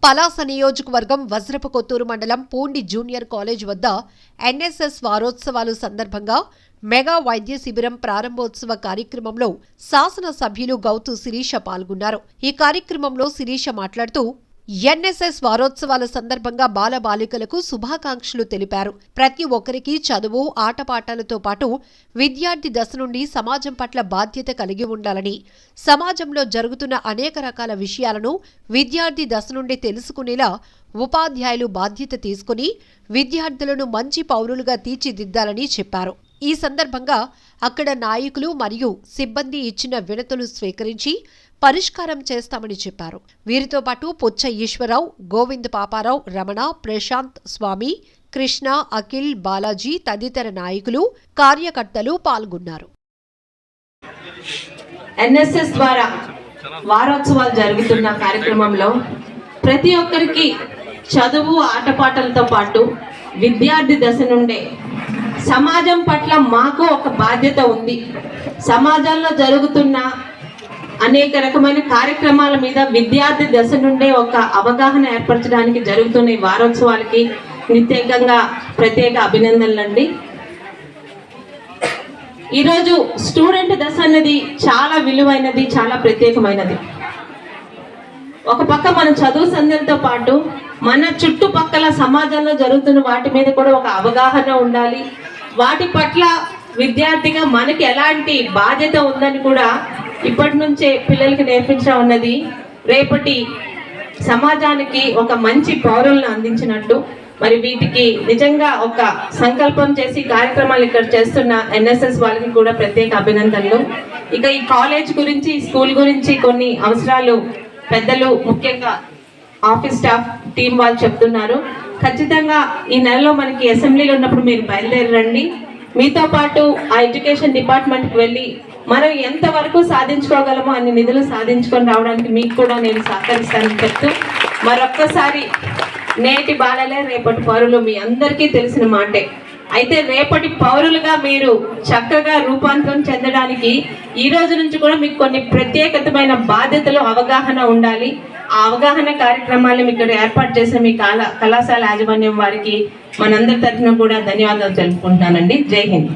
పలాస నియోజకవర్గం వజ్రపు కొత్తూరు మండలం Poondi junior college వద్ద ఎన్ఎస్ఎస్ వారోత్సవాలు సందర్భంగా మెగా వైద్య శిబిరం ప్రారంభోత్సవ కార్యక్రమంలో శాసనసభ్యులు గౌతు శిరీష పాల్గొన్నారు. ఈ కార్యక్రమంలో శిరీష మాట్లాడుతూ ఎన్ఎస్ఎస్ వారోత్సవాల సందర్భంగా బాలబాలికలకు శుభాకాంక్షలు తెలిపారు. ప్రతి ఒక్కరికి చదువు, ఆటపాటలతో పాటు విద్యార్థి దశ నుండి సమాజం పట్ల బాధ్యత కలిగి ఉండాలని, సమాజంలో జరుగుతున్న అనేక రకాల విషయాలను విద్యార్థి దశ నుండి తెలుసుకునేలా ఉపాధ్యాయులు బాధ్యత తీసుకుని విద్యార్థులను మంచి పౌరులుగా తీర్చిదిద్దాలని చెప్పారు. ఈ సందర్భంగా అక్కడ నాయకులు మరియు సిబ్బంది ఇచ్చిన వినతులు స్వీకరించి పరిష్కారం చేస్తామని చెప్పారు. వీరితో పాటు పుచ్చ ఈశ్వరరావు, గోవింద్ పాపారావు, రమణ, ప్రశాంత్, స్వామి, కృష్ణ, అఖిల్, బాలాజీ తదితర నాయకులు, కార్యకర్తలు పాల్గొన్నారు. ఎన్ఎస్ఎస్ ద్వారా వారోత్సవాలు జరుగుతున్న కార్యక్రమంలో ప్రతి ఒక్కరికి చదువు, ఆటపాటలతో పాటు విద్యార్థి దశ నుండే సమాజం పట్ల మాకు ఒక బాధ్యత ఉంది. సమాజంలో జరుగుతున్న అనేక రకమైన కార్యక్రమాల మీద విద్యార్థి దశ నుండే ఒక అవగాహన ఏర్పరచడానికి జరుగుతున్న ఈ వారోత్సవాలకి ప్రత్యేక అభినందనలండి. ఈరోజు స్టూడెంట్ దశ అనేది చాలా విలువైనది, చాలా ప్రత్యేకమైనది. ఒక పక్క మన చదువు సంధ్యలతో పాటు మన చుట్టుపక్కల సమాజంలో జరుగుతున్న వాటి మీద కూడా ఒక అవగాహన ఉండాలి. వాటి పట్ల విద్యార్థిగా మనకి ఎలాంటి బాధ్యత ఉందని కూడా ఇప్పటి నుంచే పిల్లలకి నేర్పించడం ఉన్నది రేపటి సమాజానికి ఒక మంచి పౌరులను అందించినట్టు. మరి వీటికి నిజంగా ఒక సంకల్పం చేసి కార్యక్రమాలు ఇక్కడ చేస్తున్న ఎన్ఎస్ఎస్ వాళ్ళకి కూడా ప్రత్యేక అభినందనలు. ఇక ఈ కాలేజ్ గురించి, స్కూల్ గురించి కొన్ని అవసరాలు పెద్దలు, ముఖ్యంగా ఆఫీస్ స్టాఫ్ టీం వాళ్ళు చెప్తున్నారు. ఖచ్చితంగా ఈ నెలలో మనకి అసెంబ్లీలో ఉన్నప్పుడు మీరు బయలుదేరండి. మీతో పాటు ఆ ఎడ్యుకేషన్ డిపార్ట్మెంట్కి వెళ్ళి మనం ఎంతవరకు సాధించుకోగలమో అన్ని నిధులు సాధించుకొని రావడానికి మీకు కూడా నేను సహకరిస్తానని చెప్తూ మరొక్కసారి నేటి బాలలే రేపటి పౌరులు మీ అందరికీ తెలిసిన మాటే. అయితే రేపటి పౌరులుగా మీరు చక్కగా రూపాంతరం చెందడానికి ఈ రోజు నుంచి కూడా మీకు కొన్ని ప్రత్యేకమైన బాధ్యతలు, అవగాహన ఉండాలి. ఆ అవగాహన కార్యక్రమాలను ఇక్కడ ఏర్పాటు చేసిన మీ కళాశాల యాజమాన్యం వారికి మనందరి తరఫున కూడా ధన్యవాదాలు తెలుపుకుంటానండి. జై హింద్.